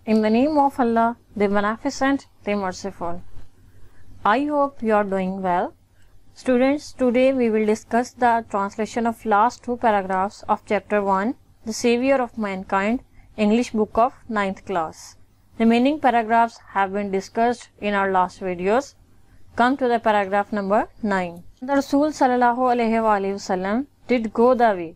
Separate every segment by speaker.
Speaker 1: In the name of Allah, the Beneficent, the Merciful. I hope you are doing well. Students, today we will discuss the translation of last two paragraphs of chapter 1, The Savior of Mankind, English book of 9th class. Remaining paragraphs have been discussed in our last videos. Come to the paragraph number 9. The Rasul sallallahu alaihi wasallam did go the way.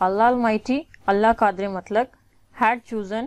Speaker 1: Allah Almighty, Allah Qadr Matlaq, had chosen,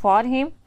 Speaker 1: for him,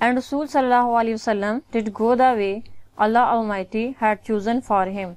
Speaker 1: And Rasul sallallahu alaihi wasallam did go the way Allah Almighty had chosen for him.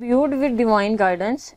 Speaker 1: Imbued with divine guidance,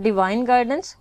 Speaker 1: divine guidance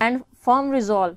Speaker 1: and firm resolve,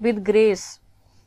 Speaker 1: with grace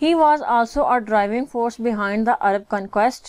Speaker 1: He was also a driving force behind the Arab conquest,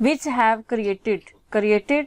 Speaker 1: which have created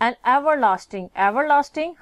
Speaker 1: and everlasting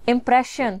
Speaker 1: impression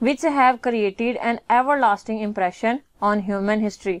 Speaker 1: which have created an everlasting impression on human history,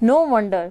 Speaker 1: no wonder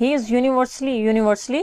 Speaker 1: he is universally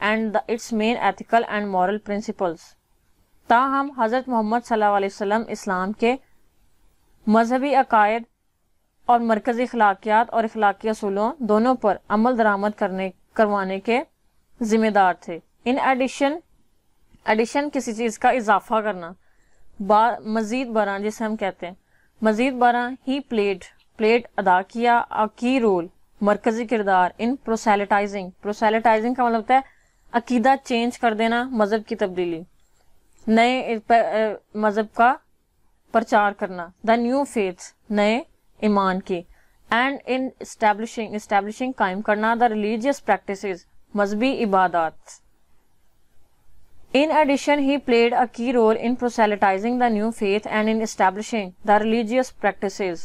Speaker 1: and its main ethical and moral principles. تاہم حضرت محمد صلی اللہ علیہ وسلم اسلام کے مذہبی عقائد اور مرکزی اخلاقیات اور اخلاقی اصولوں دونوں پر عمل درآمد کروانے کے ذمہ دار تھے. ان ایڈیشن کسی چیز کا اضافہ کرنا، مزید برآں جسے ہم کہتے ہیں، مزید برآں ہی پلیڈ ادا کیا کی رول، مرکزی کردار ان پروسیلٹائزنگ کا مطلب ہوتا ہے عقیدہ چینج کر دینا، مذہب کی تبدیلی، نئے مذہب کا پرچار کرنا، دا نیو فیتھ نئے ایمان کی، اینڈ ان اسٹیبلشنگ قائم کرنا دا ریلیجیس پریکٹسز مذہبی عبادات. In addition, he played a key role in proselytizing the new faith and in establishing the religious practices.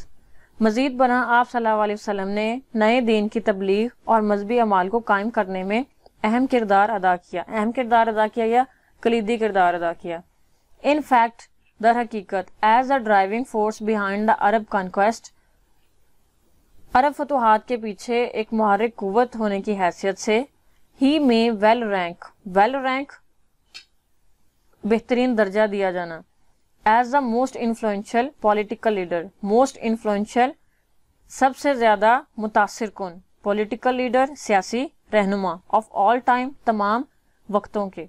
Speaker 1: مزید برآں آپ صلی اللہ علیہ وسلم نے نئے دین کی تبلیغ اور مذہبی اعمال کو قائم کرنے میں اہم کردار ادا کیا یا کلیدی کردار ادا کیا. In fact, در حقیقت as a driving force behind the Arab conquest، عرب فتوحات کے پیچھے ایک محرک قوت ہونے کی حیثیت سے he may well rank بہترین درجہ دیا جانا as the most influential political leader, most influential سب سے زیادہ متاثر کن، پولیٹیکل لیڈر سیاسی رہنما آف آل ٹائم تمام وقتوں کے.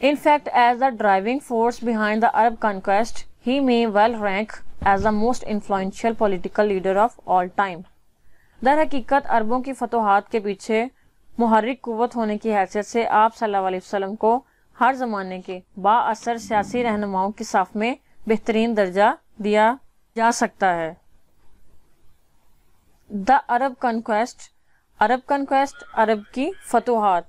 Speaker 1: In fact as the driving force behind the Arab conquest he may well rank as the most influential political leader of all time. در حقیقت عربوں کی فتوحات کے پیچھے محرک قوت ہونے کی حیثیت سے آپ صلی اللہ علیہ وسلم کو ہر زمانے کے با اثر سیاسی رہنماؤں کی صف میں بہترین درجہ دیا جا سکتا ہے. دا عرب کنکویسٹ عرب کی فتوحات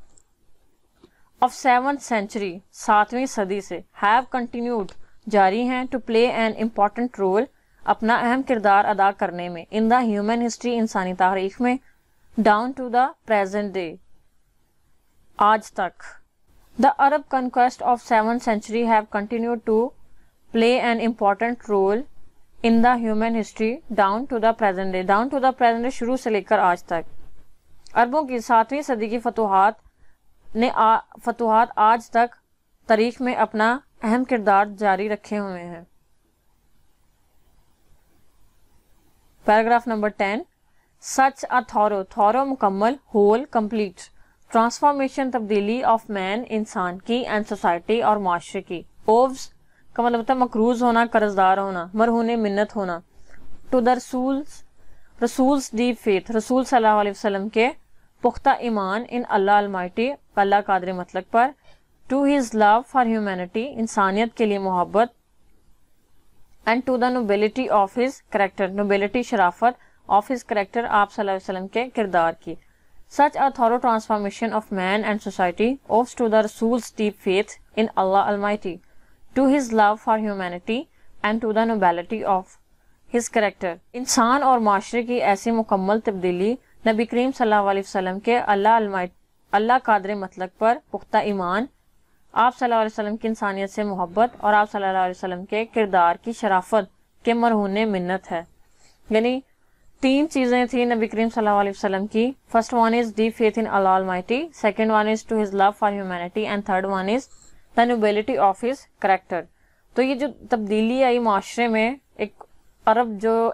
Speaker 1: آف 7th century 7ویں صدی سے ہیو کنٹینیوڈ جاری ہیں to play an important role اپنا اہم کردار ادا کرنے میں ان دا ہیومن ہسٹری انسانی تاریخ میں down to the present day آج تک. The Arab conquest of 7th century have continued to play an important role in the human history down to the present day. Down to the present day شروع سے لے کر آج تک. عربوں کی 7ویں صدی کی فتوحات آج تک تاریخ میں اپنا اہم کردار جاری رکھے ہوئے ہیں. Paragraph number 10. Such a thorough مکمل whole complete ٹرانسفارمیشن تبدیلی آف مین انسان کی اینڈ سوسائٹی اور معاشرے کی. اووز کا مطلب ہوتا ہے مقروض ہونا، قرض دار ہونا، مرہون منت ہونا. ٹو دا رسولز ڈیپ فیتھ رسول صلی اللہ علیہ وسلم کے پختہ ایمان ان اللہ المائٹی اللہ قادر مطلق پر. To his love for humanity انسانیت کے لیے محبت. And to the nobility of his character nobility شرافت آف ہز کریکٹر آپ صلی اللہ علیہ وسلم کے کردار کی. Such a thorough transformation of man and society owes to the Rasul's deep faith in Allah Almighty, to his love for humanity and to the nobility of his character. انسان اور معاشرے کی ایسی مکمل تبدیلی نبی کریم صلی اللہ علیہ وسلم کے اللہ قادر مطلق پر پختہ ایمان، آپ صلی اللہ علیہ وسلم کی انسانیت سے محبت اور آپ صلی اللہ علیہ وسلم کے کردار کی شرافت کے مرہون منت ہے. یعنی 3 چیزیں تھیں نبی کریم صلی اللہ علیہ وسلم کی. First one is deep faith in اللہ almighty, second one is to his love for humanity, and third one is the nobility of his character. تو یہ جو تبدیلی آئی معاشرے میں، ایک عرب جو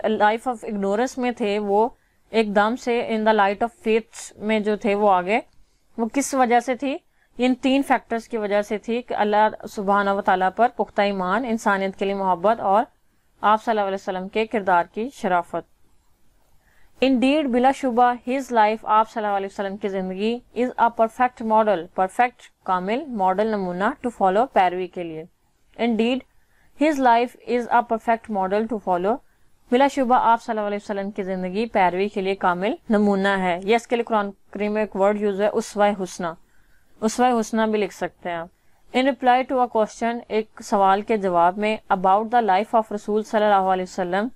Speaker 1: لائف آف اگنورنس میں تھے وہ ایک دم سے ان دا لائٹ آف فیتھ میں جو تھے وہ آگے. وہ کس وجہ سے تھی؟ ان 3 فیکٹرز کی وجہ سے تھی کہ اللہ سبحانہ و تعالیٰ پر پختہ ایمان، انسانیت کے لیے محبت اور آپ صلی اللہ علیہ وسلم کے کردار کی شرافت. Indeed, بلا شبہ his life آپ صلی اللہ علیہ وسلم کی زندگی is a perfect model، perfect Kamil model نمونہ to follow پیروی کے لیے. Indeed, his life is a perfect model to follow، بلا شبہ آپ صلی اللہ علیہ وسلم کی زندگی پیروی کے لیے کامل نمونہ ہے. یہ اس کے لیے قرآن کریم میں ایک ورڈ یوز ہے اسوہ حسنہ، اسوہ حسنہ بھی لکھ سکتے ہیں. In reply to a question، ایک سوال کے جواب میں about the life of رسول صلی اللہ علیہ وسلم،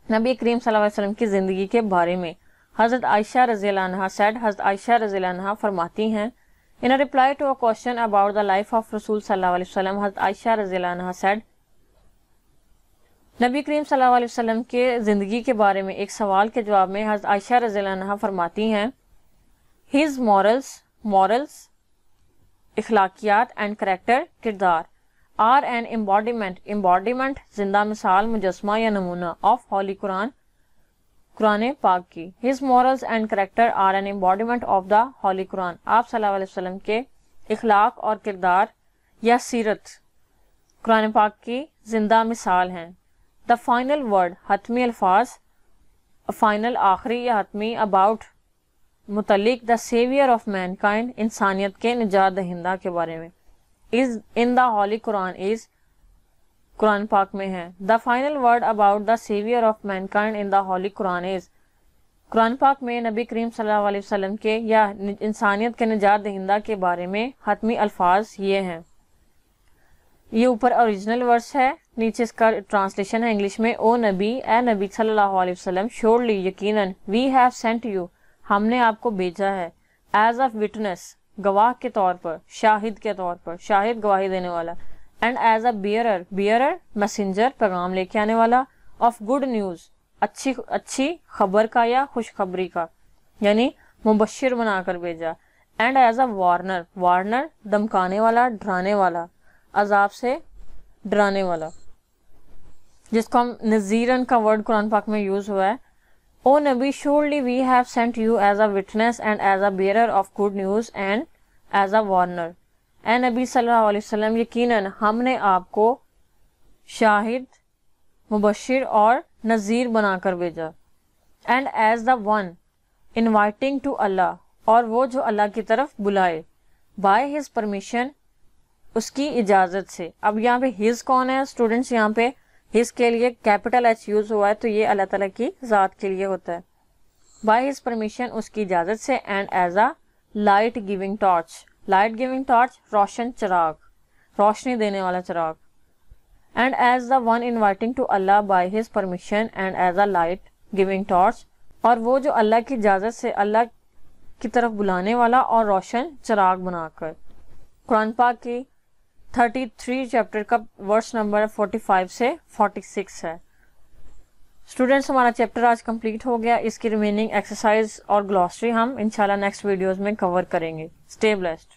Speaker 1: نبی کریم صلی اللہ علیہ وسلم کی زندگی کے بارے میں حضرت عائشہ رضی اللہ عنہا حضرت عائشہ رضی اللہ عنہا فرماتی ہیں. In a reply to a question about the life of رسول صلی اللہ علیہ وسلم، حضرت عائشہ رضی اللہ عنہا said، نبی کریم صلی اللہ علیہ وسلم کے زندگی کے بارے میں ایک سوال کے جواب میں حضرت عائشہ رضی اللہ عنہا فرماتی ہیں his morals اخلاقیات and character کردار are an embodiment زندہ مثال مجسمہ یا نمونہ of holy قرآن قرآن پاک کی. his morals and character are an embodiment of the holy قرآن آپ صلی اللہ علیہ وسلم کے اخلاق اور کردار یا سیرت قرآن پاک کی زندہ مثال ہیں. the final word حتمی الفاظ فائنل آخری یا حتمی about متعلق the savior of mankind انسانیت کے نجات دہندہ کے بارے میں is in the holy Quran is قرآن پاک میں ہے. the final word about the savior of mankind in the holy Quran is قرآن پاک میں نبی کریم صلی اللہ علیہ وسلم کے یا انسانیت کے نجات دہندہ کے بارے میں حتمی الفاظ یہ ہیں. یہ اوپر اوریجنل ورس ہے, نیچے اس کا ٹرانسلیشن ہے انگلش میں. او نبی, اے نبی صلی اللہ علیہ وسلم, شیورلی یقیناً, وی ہیو سینٹ یو, ہم نے آپ کو بھیجا ہے, ایز اے وٹنس, گواہ کے طور پر, شاہد کے طور پر, شاہد گواہی دینے والا, and as a bearer messenger, پیغام لے کے آنے والا, آف گڈ نیوز, اچھی خبر کا یا خوشخبری کا, یعنی مبشر بنا کر بھیجا, اینڈ ایز اے وارنر دمکانے والا, ڈرانے والا, عذاب سے ڈرانے والا, جس کو ہم نذیرن کا ورڈ قرآن پاک میں یوز ہوا ہے. او نبی, surely we have sent you as a witness and as a bearer of good news and as a warner. اے نبی صلی اللہ علیہ وسلم, یقیناً ہم نے آپ کو شاہد, مبشر اور نذیر بنا کر بھیجا. and as the one inviting to Allah, اور وہ جو اللہ کی طرف بلائے, by his permission, اس کی اجازت سے. اب یہاں پہ his کون ہے اسٹوڈنٹس؟ یہاں پہ his کے لیے کیپٹل ایچ یوز ہوا ہے, تو یہ اللہ تعالیٰ کی ذات کے لیے ہوتا ہے. by his permission, اس کی اجازت سے. and as a light giving torch, روشن چراغ, روشنی دینے والا چراغ. and as the one inviting to Allah by his permission and as a light giving torch, اور وہ جو اللہ کی اجازت سے اللہ کی طرف بلانے والا اور روشن چراغ بنا کر. قرآن پاک کی 33 چیپٹر کا ورس نمبر 45 سے 46 ہے. اسٹوڈینٹس, ہمارا چیپٹر آج کمپلیٹ ہو گیا. اس کی ریمیننگ ایکسرسائز اور گلوسری ہم انشاءاللہ نیکسٹ ویڈیوز میں کور کریں گے. Stay blessed.